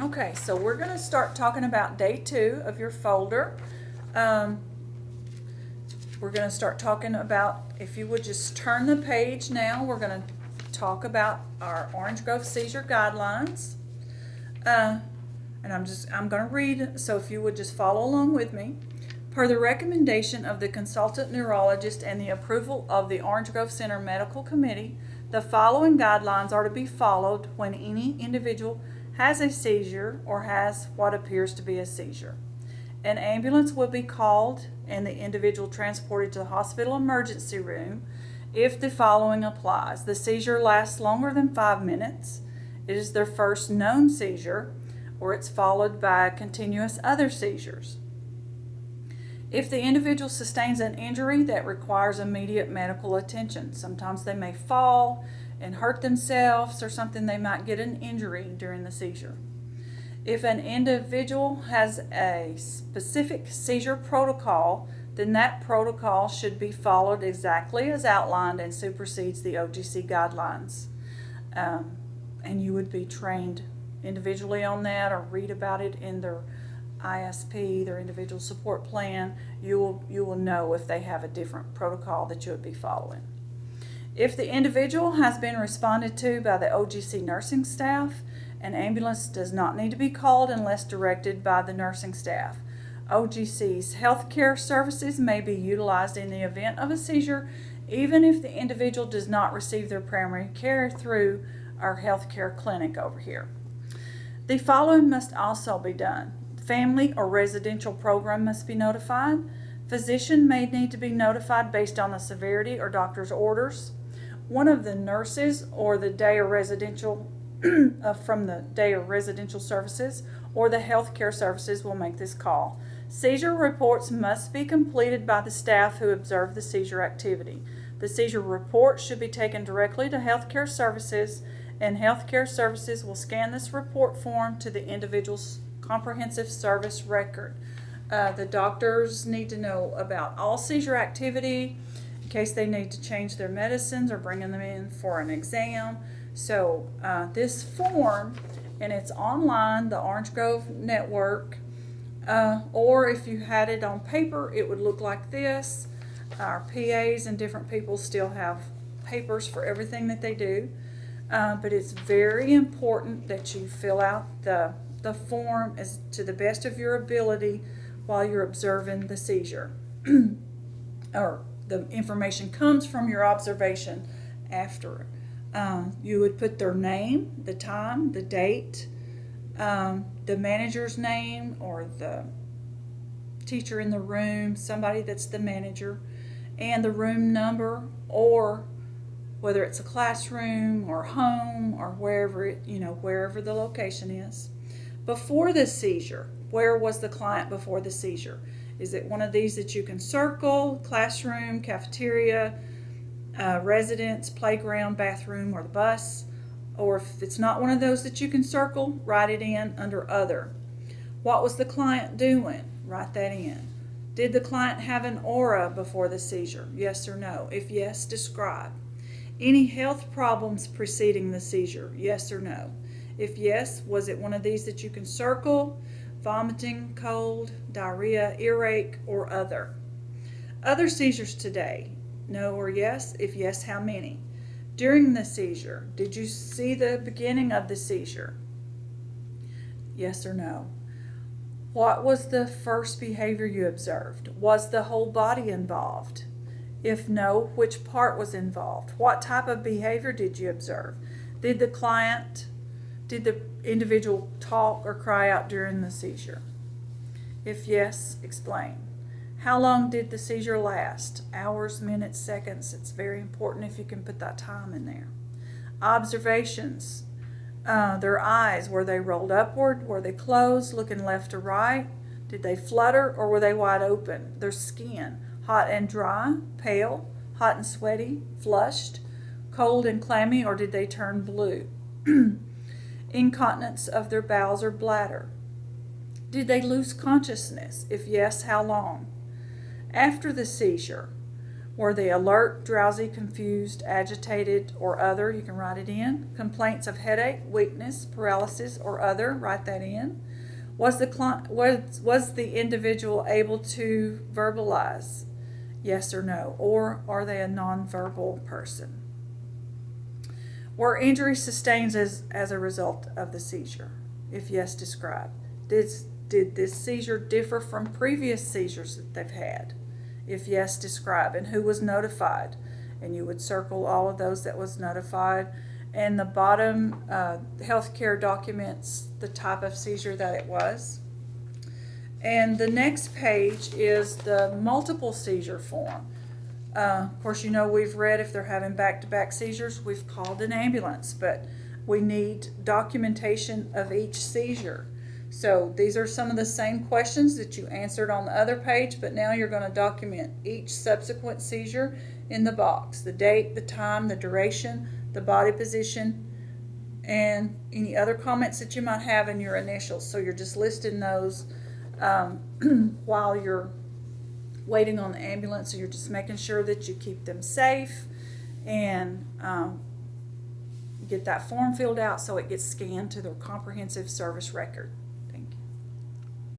Okay, so we're going to start talking about day 2 of your folder. Um, we're going to start talking about, if you would just turn the page now, we're going to talk about our Orange Grove seizure guidelines. And I'm going to read, so if you would just follow along with me. Per the recommendation of the consultant neurologist and the approval of the Orange Grove Center Medical Committee, the following guidelines are to be followed when any individual has a seizure or has what appears to be a seizure. An ambulance will be called and the individual transported to the hospital emergency room if the following applies. The seizure lasts longer than 5 minutes. It is their first known seizure, or it's followed by continuous other seizures. If the individual sustains an injury that requires immediate medical attention, sometimes they may fall and hurt themselves or something, they might get an injury during the seizure. If an individual has a specific seizure protocol, then that protocol should be followed exactly as outlined and supersedes the OGC guidelines. And you would be trained individually on that or read about it in their ISP, their individual support plan. You will know if they have a different protocol that you would be following. If the individual has been responded to by the OGC nursing staff, an ambulance does not need to be called unless directed by the nursing staff. OGC's healthcare services may be utilized in the event of a seizure, even if the individual does not receive their primary care through our healthcare clinic over here. The following must also be done. Family or residential program must be notified. Physician may need to be notified based on the severity or doctor's orders. One of the nurses or the day or residential from the day or residential services or the healthcare services will make this call. Seizure reports must be completed by the staff who observe the seizure activity. The seizure report should be taken directly to healthcare services, and healthcare services will scan this report form to the individual's comprehensive service record. The doctors need to know about all seizure activity in case they need to change their medicines or bringing them in for an exam. So this form, and it's online, the Orange Grove Network, or if you had it on paper, it would look like this. Our PAs and different people still have papers for everything that they do, but it's very important that you fill out the form as to the best of your ability while you're observing the seizure. Or the information comes from your observation after. You would put their name, the time, the date, the manager's name or the teacher in the room, somebody that's the manager, and the room number, or whether it's a classroom or home or wherever wherever the location is. Before the seizure, where was the client before the seizure? Is it one of these that you can circle, classroom, cafeteria, residence, playground, bathroom, or the bus? Or if it's not one of those that you can circle, write it in under other. What was the client doing? Write that in. Did the client have an aura before the seizure? Yes or no? If yes, describe. Any health problems preceding the seizure? Yes or no? If yes, was it one of these that you can circle? Vomiting, cold, diarrhea, earache, or other. Other seizures today? No or yes? If yes, how many? During the seizure, did you see the beginning of the seizure? Yes or no? What was the first behavior you observed? Was the whole body involved? If no, which part was involved? What type of behavior did you observe? Did the individual talk or cry out during the seizure? If yes, explain. How long did the seizure last? Hours, minutes, seconds. It's very important if you can put that time in there. Observations. Their eyes, were they rolled upward? Were they closed, looking left or right? Did they flutter or were they wide open? Their skin, hot and dry, pale, hot and sweaty, flushed, cold and clammy, or did they turn blue? Incontinence of their bowels or bladder. Did they lose consciousness? If yes, how long? After the seizure, Were they alert, drowsy, confused, agitated, or other? You can write it in. Complaints of headache, weakness, paralysis, or other? Write that in. Was the individual able to verbalize? Yes or no? Or are they a nonverbal person? Were injuries sustained as a result of the seizure? If yes, describe. Did this seizure differ from previous seizures that they've had? If yes, describe. And who was notified? And you would circle all of those that was notified. And the bottom healthcare documents the type of seizure that it was. And the next page is the multiple seizure form. Of course, you know we've read if they're having back-to-back seizures, we've called an ambulance, but we need documentation of each seizure. So these are some of the same questions that you answered on the other page, but now you're going to document each subsequent seizure in the box. The date, the time, the duration, the body position, and any other comments that you might have in your initials. So you're just listing those while you're waiting on the ambulance, so you're just making sure that you keep them safe and get that form filled out so it gets scanned to their comprehensive service record.